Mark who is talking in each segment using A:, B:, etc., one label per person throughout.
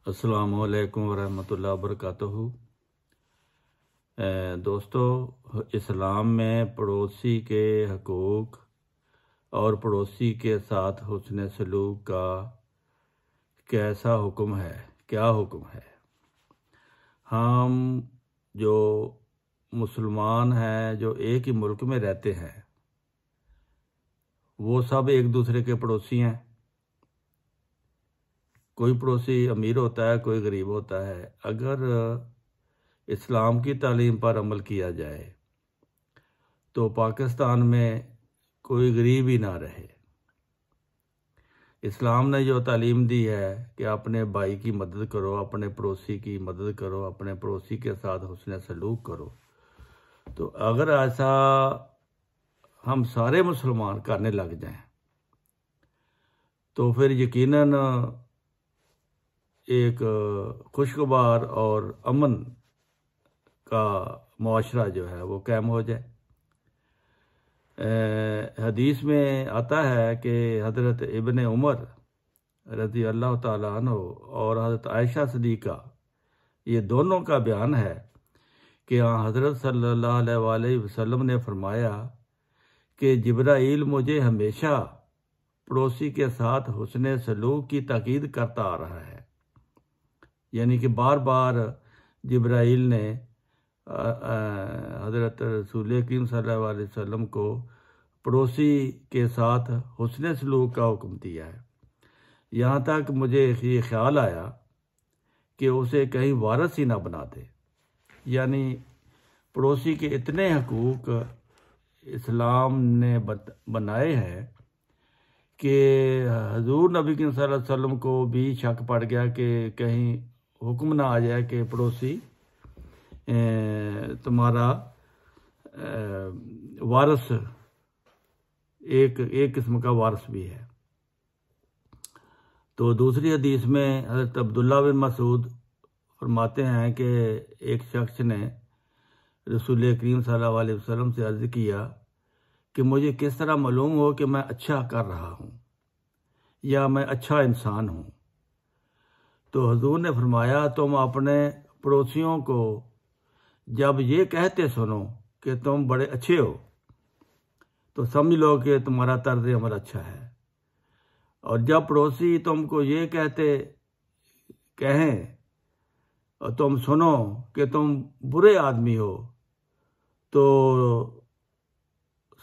A: अस्सलामुअलैकुम वरहमतुल्लाहि वबरकातुहू। दोस्तों, इस्लाम में पड़ोसी के हकूक़ और पड़ोसी के साथ हुस्न सलूक का कैसा हुक्म है, क्या हुक्म है। हम जो मुसलमान हैं, जो एक ही मुल्क में रहते हैं, वो सब एक दूसरे के पड़ोसी हैं। कोई पड़ोसी अमीर होता है, कोई गरीब होता है। अगर इस्लाम की तालीम पर अमल किया जाए तो पाकिस्तान में कोई गरीब ही ना रहे। इस्लाम ने जो तालीम दी है कि अपने भाई की मदद करो, अपने पड़ोसी की मदद करो, अपने पड़ोसी के साथ हुस्न सलूक करो, तो अगर ऐसा हम सारे मुसलमान करने लग जाएं तो फिर यकीनन एक खुशगवार और अमन का मुआशरा जो है वो कायम हो जाए। हदीस में आता है कि हज़रत इब्ने उमर रज़ी अल्लाह ताला अन्हु और हज़रत आयशा सिद्दीक़ा, ये दोनों का बयान है कि हाँ, हज़रत सल्लल्लाहु अलैहि वसल्लम ने फरमाया कि जिब्राईल मुझे हमेशा पड़ोसी के साथ हुस्न सलूक की ताकीद करता आ रहा है। यानी कि बार बार जिब्राईल ने हज़रत रसूल करीम सल्लल्लाहु अलैहि वसल्लम को पड़ोसी के साथ हुस्न सलूक का हुक्म दिया है। यहाँ तक मुझे ये ख्याल आया कि उसे कहीं वारिस ही ना बना दे। यानी पड़ोसी के इतने हकूक़ इस्लाम ने बनाए हैं कि हजूर नबी करीम सल्लल्लाहु अलैहि वसल्लम को भी शक पड़ गया कि कहीं हुक्म ना आ जाए कि पड़ोसी तुम्हारा वारिस एक किस्म का वारिस भी है। तो दूसरी हदीस में हज़रत अब्दुल्ला बिन मसूद फरमाते हैं कि एक शख्स ने रसूल करीम सल्लल्लाहु अलैहि वसल्लम से अर्ज़ किया कि मुझे किस तरह मालूम हो कि मैं अच्छा कर रहा हूँ या मैं अच्छा इंसान हूँ। तो हुजूर ने फरमाया, तुम अपने पड़ोसियों को जब ये कहते सुनो कि तुम बड़े अच्छे हो तो समझ लो कि तुम्हारा तर्ज अमल अच्छा है, और जब पड़ोसी तुमको ये कहें और तुम सुनो कि तुम बुरे आदमी हो तो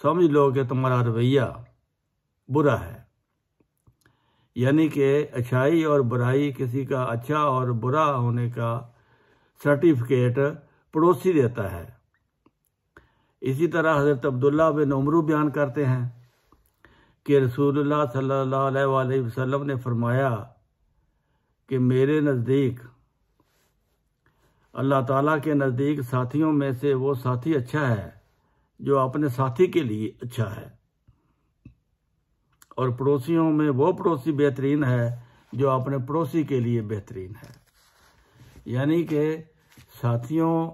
A: समझ लो कि तुम्हारा रवैया बुरा है। यानी कि अच्छाई और बुराई, किसी का अच्छा और बुरा होने का सर्टिफिकेट पड़ोसी देता है। इसी तरह हज़रत अब्दुल्ला बिन उमरू बयान करते हैं कि रसूलुल्लाह सल्लल्लाहु अलैहि वसल्लम ने फरमाया कि मेरे नज़दीक, अल्लाह ताला के नज़दीक, साथियों में से वो साथी अच्छा है जो अपने साथी के लिए अच्छा है, और पड़ोसियों में वो पड़ोसी बेहतरीन है जो अपने पड़ोसी के लिए बेहतरीन है। यानी कि साथियों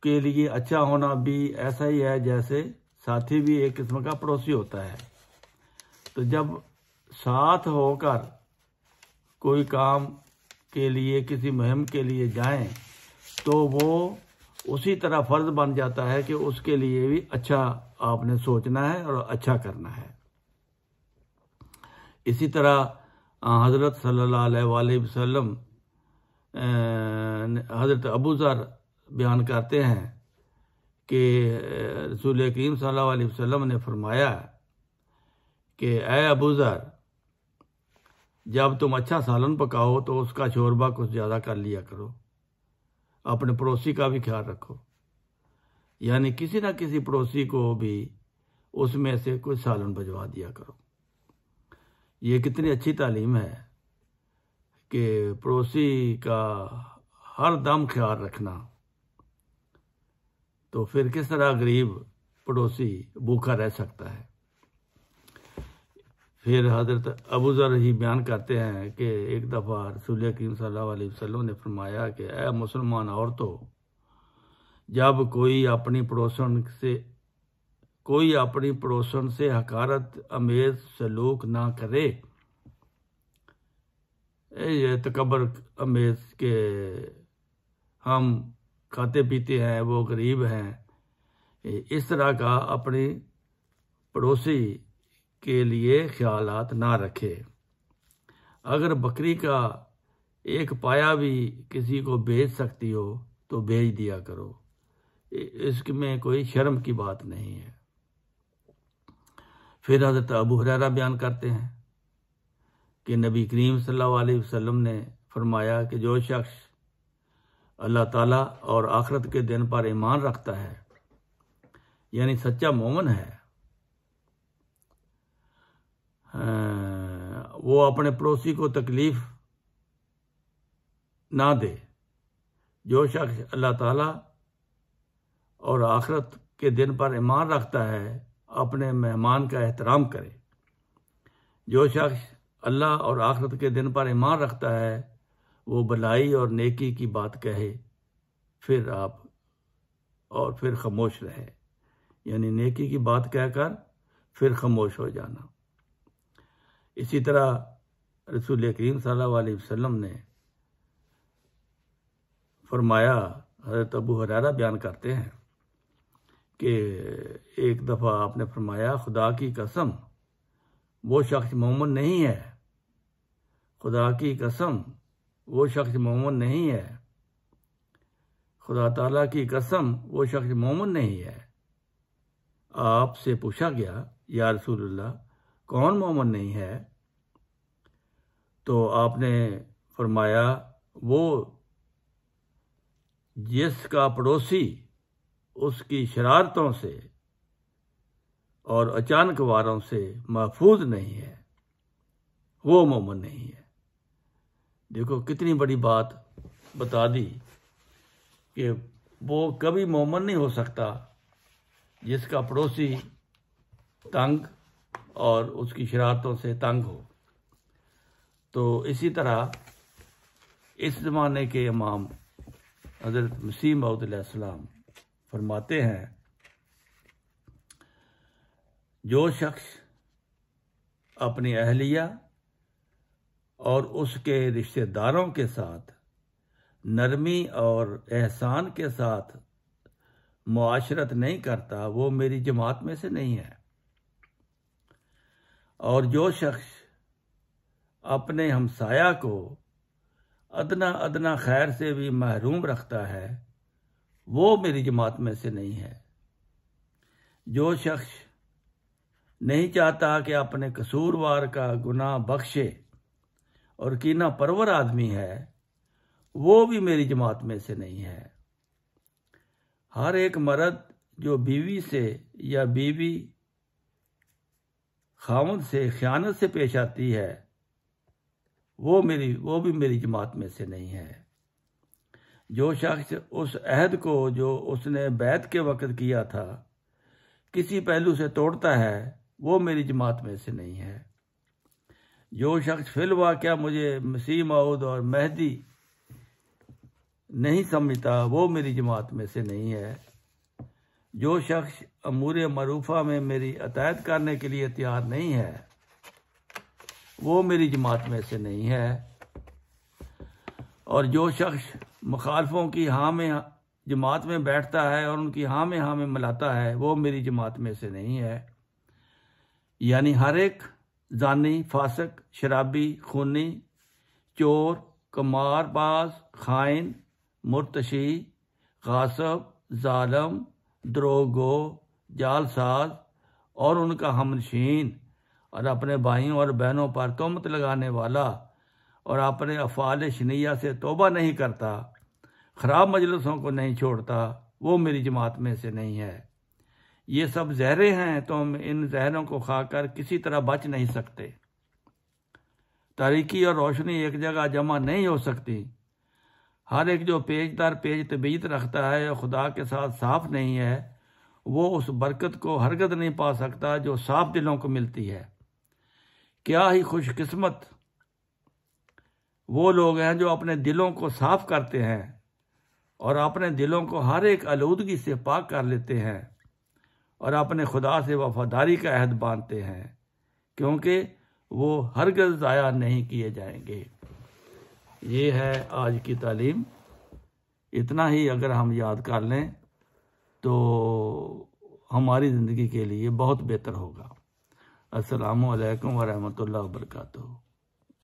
A: के लिए अच्छा होना भी ऐसा ही है जैसे साथी भी एक किस्म का पड़ोसी होता है। तो जब साथ होकर कोई काम के लिए, किसी मुहिम के लिए जाएं, तो वो उसी तरह फ़र्ज बन जाता है कि उसके लिए भी अच्छा आपने सोचना है और अच्छा करना है। इसी तरह हज़रत सल्लल्लाहु अलैहि वसल्लम, हज़रत अबू ज़र बयान करते हैं कि रसूल करीम सल्लल्लाहु अलैहि वसल्लम ने फरमाया कि ए अबू ज़र, जब तुम अच्छा सालन पकाओ तो उसका शोरबा कुछ ज़्यादा कर लिया करो, अपने पड़ोसी का भी ख्याल रखो। यानी किसी ना किसी पड़ोसी को भी उसमें से कुछ सालन भिजवा दिया करो। ये कितनी अच्छी तालीम है कि पड़ोसी का हर दम ख्याल रखना। तो फिर किस तरह गरीब पड़ोसी भूखा रह सकता है। फिर हज़रत अबू ज़र ही बयान करते हैं कि एक दफ़ा रसूल करीम सल्लल्लाहु अलैहि वसल्लम ने फरमाया कि ए मुसलमान औरतों, जब कोई अपनी पड़ोसन से हकारत अमेज़ सलूक ना करे ये तकबर अमेज के हम खाते पीते हैं, वो गरीब हैं, इस तरह का अपनी पड़ोसी के लिए ख्यालात ना रखे। अगर बकरी का एक पाया भी किसी को बेच सकती हो तो बेच दिया करो, इसमें कोई शर्म की बात नहीं है। फिर हज़रत अबू हुरैरा बयान करते हैं कि नबी करीम सल्लल्लाहु अलैहि वसल्लम ने फरमाया कि जो शख्स अल्लाह ताला और आखिरत के दिन पर ईमान रखता है, यानी सच्चा मोमिन है, वो अपने पड़ोसी को तकलीफ ना दे। जो शख्स अल्लाह ताला और आखिरत के दिन पर ईमान रखता है, अपने मेहमान का एहतराम करे। जो शख्स अल्लाह और आखिरत के दिन पर ईमान रखता है, वो भलाई और नेकी की बात कहे फिर खामोश रहे, यानी नेकी की बात कहकर फिर खामोश हो जाना। इसी तरह रसूल करीम सल्लल्लाहु अलैहि वसल्लम ने फरमाया, हज़रत अबू हुरैरा बयान करते हैं कि एक दफ़ा आपने फरमाया, खुदा की कसम वो शख्स मोमिन नहीं है, खुदा की कसम वो शख्स मोमिन नहीं है, खुदा ताला की कसम वो शख्स मोमिन नहीं है। आपसे पूछा गया, या रसूलुल्लाह कौन मोमिन नहीं है? तो आपने फरमाया, वो जिसका पड़ोसी उसकी शरारतों से और अचानक वारों से महफूज नहीं है, वो मोमिन नहीं है। देखो कितनी बड़ी बात बता दी कि वो कभी मोमिन नहीं हो सकता जिसका पड़ोसी तंग और उसकी शरारतों से तंग हो। तो इसी तरह इस ज़माने के इमाम हज़रत मसीह मऊद अलैहिस्सलाम फरमाते हैं, जो शख्स अपनी अहलिया और उसके रिश्तेदारों के साथ नरमी और एहसान के साथ मुआशरत नहीं करता, वो मेरी जमात में से नहीं है। और जो शख्स अपने हमसाया को अदना अदना खैर से भी महरूम रखता है, वो मेरी जमात में से नहीं है। जो शख्स नहीं चाहता कि अपने कसूरवार का गुनाह बख्शे और कीना परवर आदमी है, वो भी मेरी जमात में से नहीं है। हर एक मर्द जो बीवी से या बीवी खामद से खयानत से पेश आती है, वो भी मेरी जमात में से नहीं है। जो शख्स उस अहद को जो उसने बैत के वक़्त किया था किसी पहलू से तोड़ता है, वो मेरी जमात में से नहीं है। जो शख्स फिल वाक़या मुझे मसीह मऊद और मेहदी नहीं समझता, वो मेरी जमात में से नहीं है। जो शख्स अमूर मरूफा में मेरी अतायत करने के लिए तैयार नहीं है, वो मेरी जमात में से नहीं है। और जो शख्स मुखालफों की हाँ में जमात में बैठता है और उनकी हाँ में मिलाता है, वो मेरी जमात में से नहीं है। यानी हर एक जानी, फासक, शराबी, खूनी, चोर, कमारबाज, खाइन, मुर्तशी, गासब, जालम, द्रोगो, जालसाज और उनका हमनशीन और अपने भाइयों और बहनों पर तोहमत लगाने वाला और अपने अफ़ाल शनिया से तौबा नहीं करता, ख़राब मजलिसों को नहीं छोड़ता, वो मेरी जमात में से नहीं है। ये सब जहरें हैं, तुम इन जहरों को खाकर किसी तरह बच नहीं सकते। तारीकी और रोशनी एक जगह जमा नहीं हो सकती। हर एक जो पेज दर पेज तबीयत रखता है और खुदा के साथ साफ नहीं है, वो उस बरकत को हरगज़ नहीं पा सकता जो साफ दिलों को मिलती है। क्या ही खुशकिस्मत वो लोग हैं जो अपने दिलों को साफ करते हैं और अपने दिलों को हर एक आलूदगी से पाक कर लेते हैं और अपने खुदा से वफादारी का अहद बांधते हैं, क्योंकि वो हरगिज़ ज़ाया नहीं किए जाएंगे। ये है आज की तालीम। इतना ही अगर हम याद कर लें तो हमारी ज़िंदगी के लिए बहुत बेहतर होगा। अस्सलामु अलैकुम व रहमतुल्लाहि व बरकातुहू।